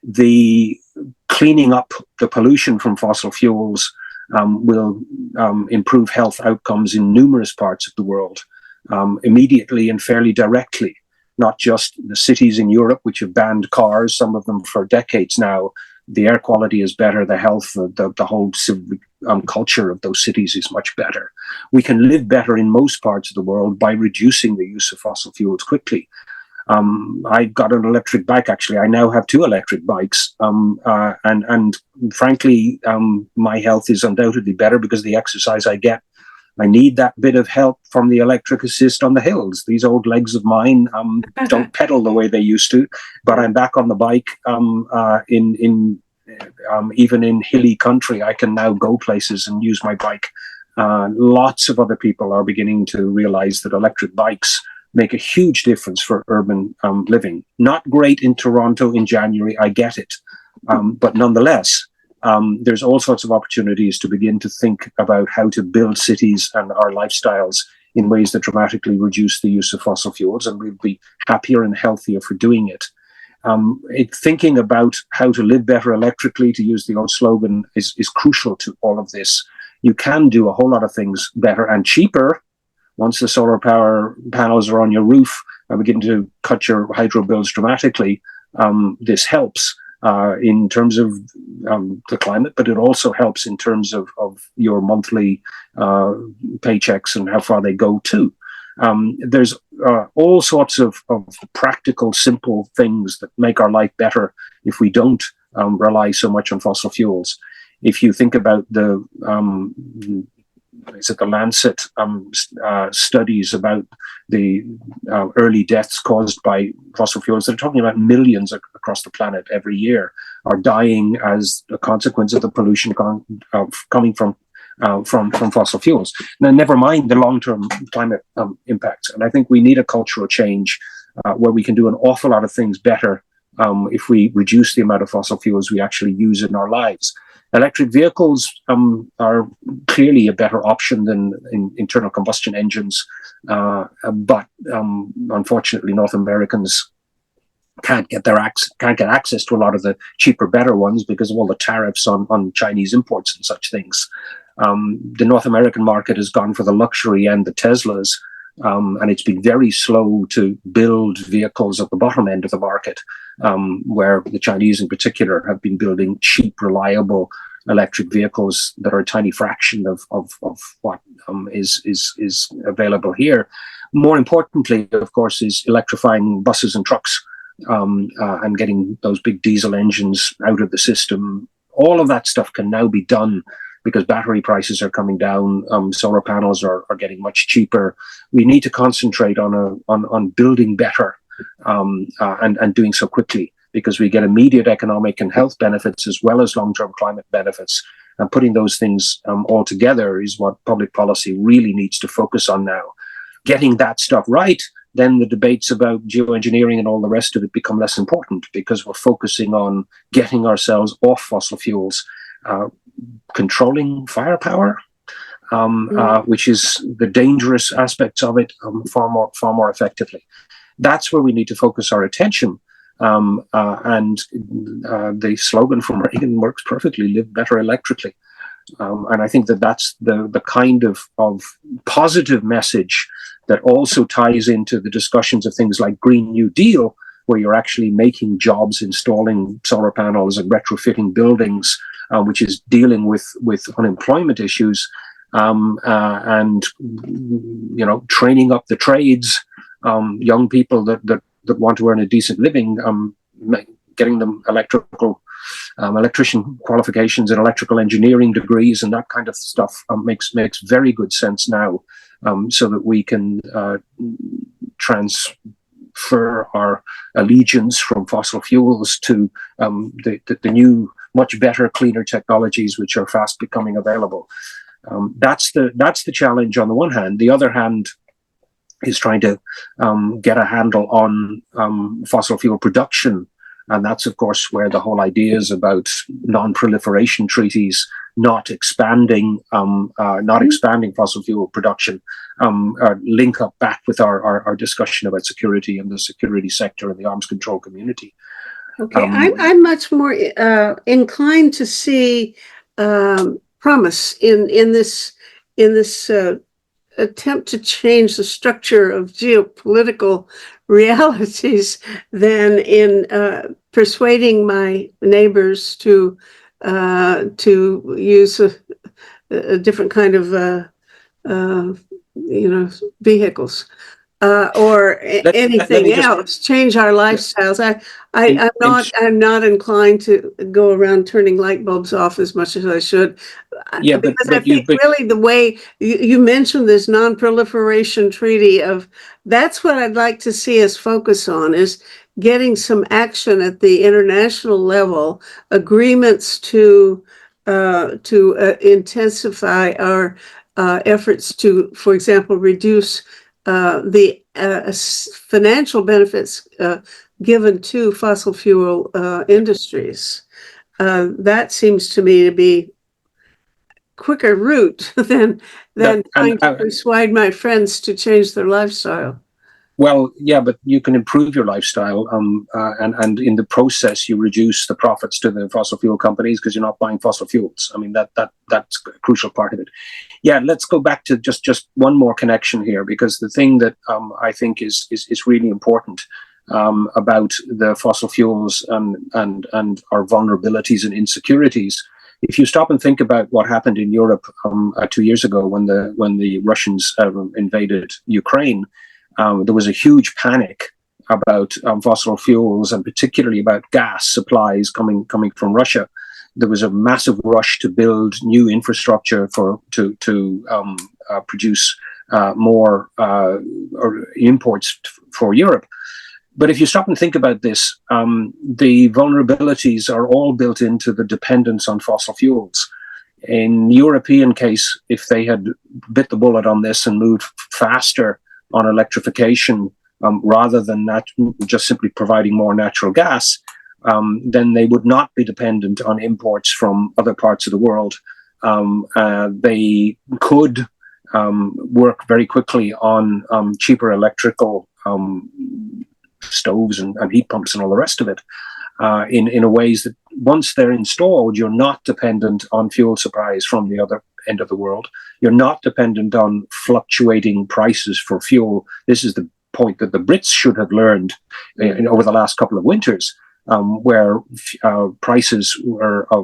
The cleaning up the pollution from fossil fuels will improve health outcomes in numerous parts of the world immediately and fairly directly. Not just the cities in Europe, which have banned cars, some of them for decades now. The air quality is better, the health, the whole culture of those cities is much better. We can live better in most parts of the world by reducing the use of fossil fuels quickly. I got an electric bike, actually. I now have 2 electric bikes. And frankly, my health is undoubtedly better because of the exercise I get. I need that bit of help from the electric assist on the hills. These old legs of mine don't pedal the way they used to, but I'm back on the bike even in hilly country. I can now go places and use my bike. Lots of other people are beginning to realize that electric bikes make a huge difference for urban living. Not great in Toronto in January, I get it. But nonetheless, there's all sorts of opportunities to begin to think about how to build cities and our lifestyles in ways that dramatically reduce the use of fossil fuels, and we'll be happier and healthier for doing it. Thinking about how to live better electrically, to use the old slogan, is crucial to all of this. You can do a whole lot of things better and cheaper. Once the solar power panels are on your roof and begin to cut your hydro bills dramatically, this helps in terms of the climate, but it also helps in terms of your monthly paychecks and how far they go too. There's all sorts of practical, simple things that make our life better if we don't rely so much on fossil fuels. If you think about the Lancet studies about the early deaths caused by fossil fuels, they're talking about millions across the planet every year are dying as a consequence of the pollution coming from fossil fuels. Now, never mind the long-term climate impacts. And I think we need a cultural change where we can do an awful lot of things better if we reduce the amount of fossil fuels we actually use in our lives. Electric vehicles are clearly a better option than internal combustion engines, but unfortunately, North Americans can't get access to a lot of the cheaper, better ones because of all the tariffs on Chinese imports and such things. The North American market has gone for the luxury and the Teslas, and it's been very slow to build vehicles at the bottom end of the market, where the Chinese in particular have been building cheap, reliable electric vehicles that are a tiny fraction of what is available here. More importantly, of course, is electrifying buses and trucks and getting those big diesel engines out of the system all of that stuff can now be done because battery prices are coming down. Solar panels are getting much cheaper. We need to concentrate on building better and doing so quickly, because we get immediate economic and health benefits as well as long-term climate benefits. And putting those things all together is what public policy really needs to focus on now. Getting that stuff right, then the debates about geoengineering and all the rest of it become less important, because we're focusing on getting ourselves off fossil fuels, controlling firepower, which is the dangerous aspects of it, far more effectively. That's where we need to focus our attention. And the slogan from Reagan works perfectly: live better electrically. And I think that that's the kind of positive message that also ties into the discussions of things like Green New Deal, where you're actually making jobs, installing solar panels and retrofitting buildings, which is dealing with unemployment issues, and training up the trades, young people that want to earn a decent living, getting them electrician qualifications and electrical engineering degrees and that kind of stuff makes very good sense now, so that we can transfer our allegiance from fossil fuels to the new, much better, cleaner technologies which are fast becoming available. That's the challenge on the one hand. The other hand is trying to get a handle on fossil fuel production. And that's, of course, where the whole idea is about non-proliferation treaties, not expanding fossil fuel production, link up back with our discussion about security and the security sector and the arms control community. Okay, I'm much more inclined to see promise in this attempt to change the structure of geopolitical realities than in persuading my neighbors to use a different kind of vehicles or anything else. Change our lifestyles. I'm not inclined to go around turning light bulbs off as much as I should. Yeah, because I think really the way you mentioned this non-proliferation treaty that's what I'd like to see us focus on, is getting some action at the international level, agreements to intensify our efforts to, for example, reduce the financial benefits given to fossil fuel industries. That seems to me to be quicker route than trying to persuade my friends to change their lifestyle. Well, yeah, but you can improve your lifestyle, and in the process, you reduce the profits to the fossil fuel companies because you're not buying fossil fuels. I mean, that's a crucial part of it. Yeah, let's go back to just one more connection here, because the thing that I think is really important about the fossil fuels and our vulnerabilities and insecurities. If you stop and think about what happened in Europe 2 years ago when the Russians invaded Ukraine, there was a huge panic about fossil fuels, and particularly about gas supplies coming from Russia. There was a massive rush to build new infrastructure to produce more imports for Europe. But if you stop and think about this, the vulnerabilities are all built into the dependence on fossil fuels. In the European case, if they had bit the bullet on this and moved faster on electrification, rather than just simply providing more natural gas, then they would not be dependent on imports from other parts of the world. They could work very quickly on cheaper electrical stoves and heat pumps and all the rest of it, in a ways that once they're installed, you're not dependent on fuel supplies from the other end of the world. You're not dependent on fluctuating prices for fuel. This is the point that the Brits should have learned over the last couple of winters, where prices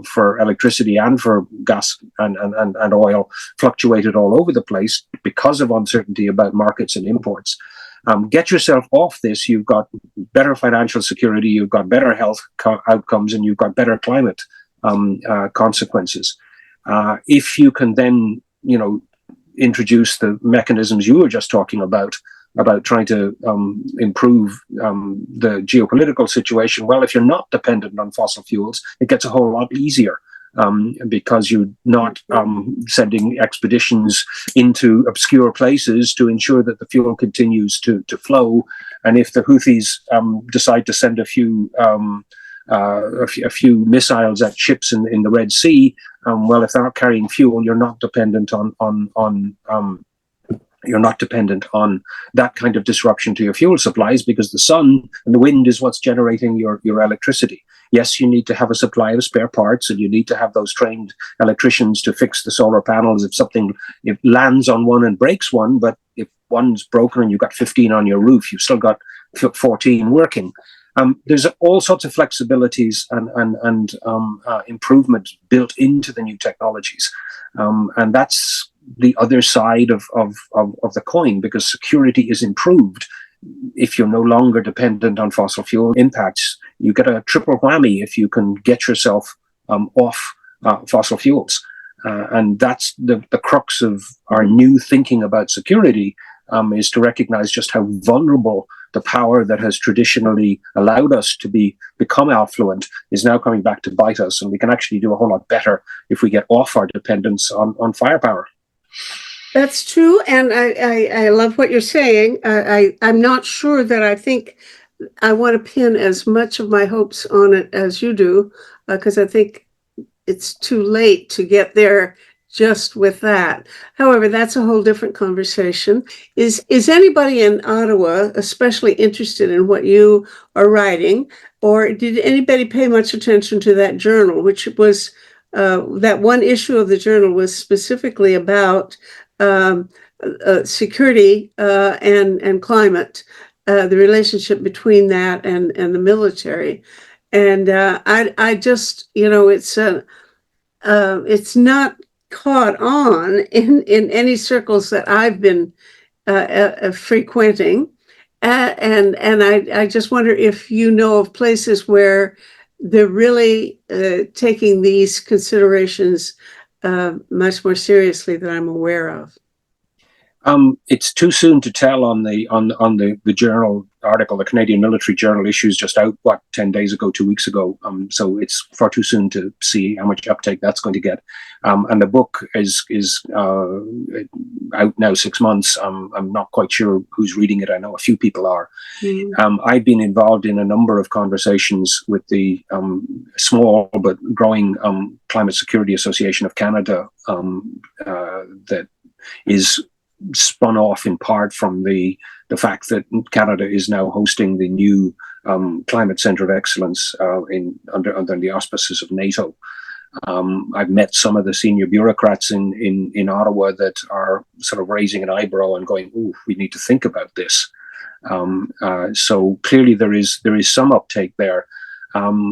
for electricity and for gas and oil fluctuated all over the place because of uncertainty about markets and imports. Get yourself off this. You've got better financial security, you've got better health outcomes, and you've got better climate consequences. If you can then, introduce the mechanisms you were just talking about trying to improve the geopolitical situation, well, if you're not dependent on fossil fuels, it gets a whole lot easier. Because you're not sending expeditions into obscure places to ensure that the fuel continues to flow. And if the Houthis decide to send a few missiles at ships in the Red Sea, well, if they're not carrying fuel, you're not dependent on that kind of disruption to your fuel supplies, because the sun and the wind is what's generating your electricity. Yes, you need to have a supply of spare parts, and you need to have those trained electricians to fix the solar panels if something lands on one and breaks one. But if one's broken and you've got 15 on your roof, you've still got 14 working. There's all sorts of flexibilities and improvements built into the new technologies, and that's the other side of the coin, because security is improved if you're no longer dependent on fossil fuel impacts. You get a triple whammy if you can get yourself off fossil fuels, and that's the crux of our new thinking about security, is to recognize just how vulnerable the power that has traditionally allowed us to become affluent is now coming back to bite us, and we can actually do a whole lot better if we get off our dependence on firepower. That's true, and I love what you're saying. I'm not sure that I think I want to pin as much of my hopes on it as you do, because I think it's too late to get there just with that. However, that's a whole different conversation. Is anybody in Ottawa especially interested in what you are writing, or did anybody pay much attention to that journal, which was that one issue of the journal was specifically about security and climate, the relationship between that and the military. And I just, it's not caught on in any circles that I've been frequenting. And I just wonder if you know of places where they're really taking these considerations much more seriously than I'm aware of. It's too soon to tell on the journal article. The Canadian Military Journal issues just out 10 days ago, 2 weeks ago. So it's far too soon to see how much uptake that's going to get. And the book is out now 6 months. I'm not quite sure who's reading it. I know a few people are. I've been involved in a number of conversations with the small but growing Climate Security Association of Canada that is spun off in part from the fact that Canada is now hosting the new Climate Centre of Excellence under the auspices of NATO. I've met some of the senior bureaucrats in Ottawa that are sort of raising an eyebrow and going, "Ooh, we need to think about this." So clearly there is some uptake there.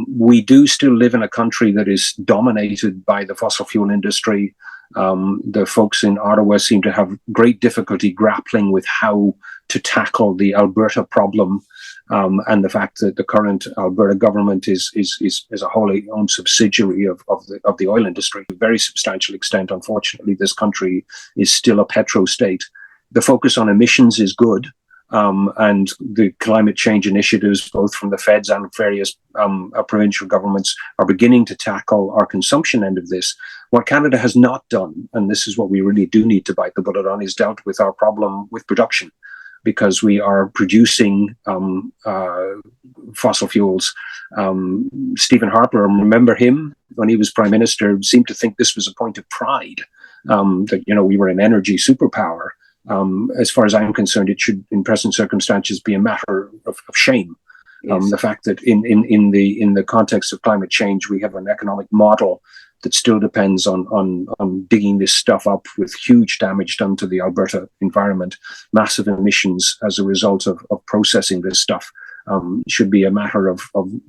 We do still live in a country that is dominated by the fossil fuel industry. The folks in Ottawa seem to have great difficulty grappling with how to tackle the Alberta problem, and the fact that the current Alberta government is a wholly owned subsidiary of the oil industry. To a very substantial extent, unfortunately, this country is still a petro state. The focus on emissions is good. And the climate change initiatives, both from the feds and various provincial governments, are beginning to tackle our consumption end of this. What Canada has not done, and this is what we really do need to bite the bullet on, is dealt with our problem with production, because we are producing fossil fuels. Stephen Harper, remember him when he was Prime Minister, seemed to think this was a point of pride, that we were an energy superpower. As far as I'm concerned, it should, in present circumstances, be a matter of shame. Yes. The fact that in the context of climate change, we have an economic model that still depends on digging this stuff up, with huge damage done to the Alberta environment, massive emissions as a result of processing this stuff. Should be a matter of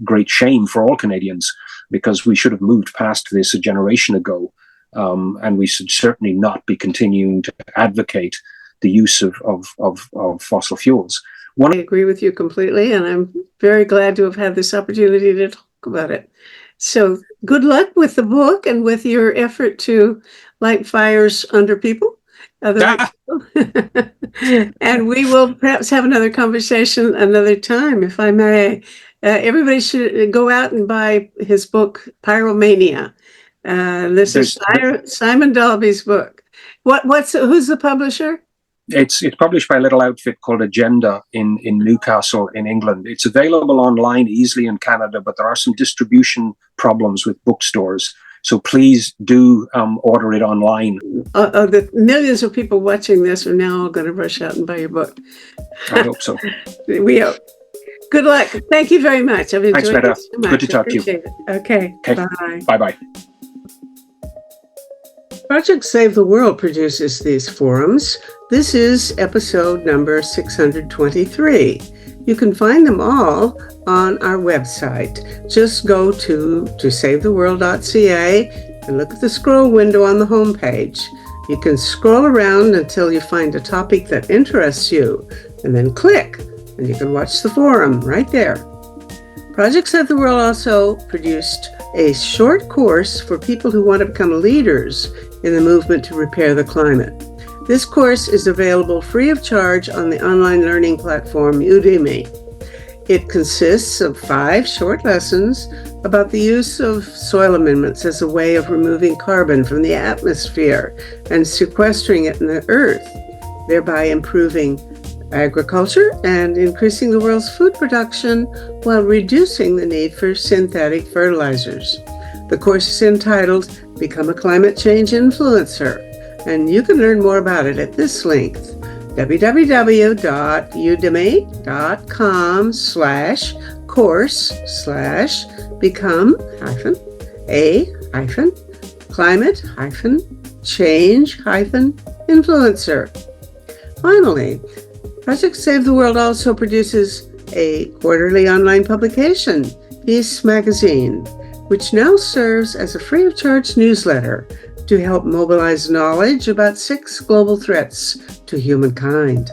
great shame for all Canadians, because we should have moved past this a generation ago, and we should certainly not be continuing to advocate the use of fossil fuels. I agree with you completely, and I'm very glad to have had this opportunity to talk about it. So good luck with the book and with your effort to light fires under people, other Ah, people. And we will perhaps have another conversation another time, if I may. Everybody should go out and buy his book, Pyromania. This is Simon Dalby's book. Who's the publisher? it's published by a little outfit called Agenda in Newcastle in England. It's available online easily in Canada, but there are some distribution problems with bookstores. So please do order it online. The millions of people watching this are now all going to rush out and buy your book. I hope so. We hope. Good luck. Thank you very much. I've enjoyed Thanks, Meta. it so much. Good to talk to you. Appreciate it. Okay. Bye. Bye-bye. Project Save the World produces these forums. This is episode number 623. You can find them all on our website. Just go to savetheworld.ca and look at the scroll window on the homepage. You can scroll around until you find a topic that interests you, and then click, and you can watch the forum right there. Project Save the World also produced a short course for people who want to become leaders in the movement to repair the climate. This course is available free of charge on the online learning platform Udemy. It consists of 5 short lessons about the use of soil amendments as a way of removing carbon from the atmosphere and sequestering it in the earth, thereby improving agriculture and increasing the world's food production while reducing the need for synthetic fertilizers. The course is entitled Become a Climate Change Influencer, and you can learn more about it at this link, www.udemy.com/course/become-climate-change-influencer. Finally, Project Save the World also produces a quarterly online publication, Peace Magazine, which now serves as a free of charge newsletter to help mobilize knowledge about 6 global threats to humankind.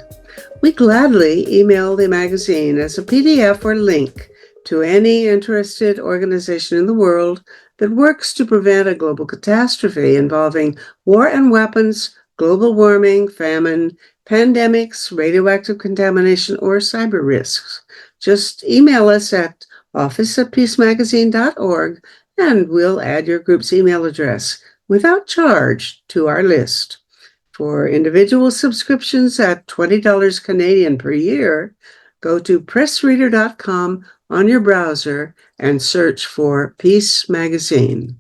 We gladly email the magazine as a PDF or link to any interested organization in the world that works to prevent a global catastrophe involving war and weapons, global warming, famine, pandemics, radioactive contamination, or cyber risks. Just email us at office@peacemagazine.org and we'll add your group's email address without charge to our list. For individual subscriptions at $20 Canadian per year, go to pressreader.com on your browser and search for Peace Magazine.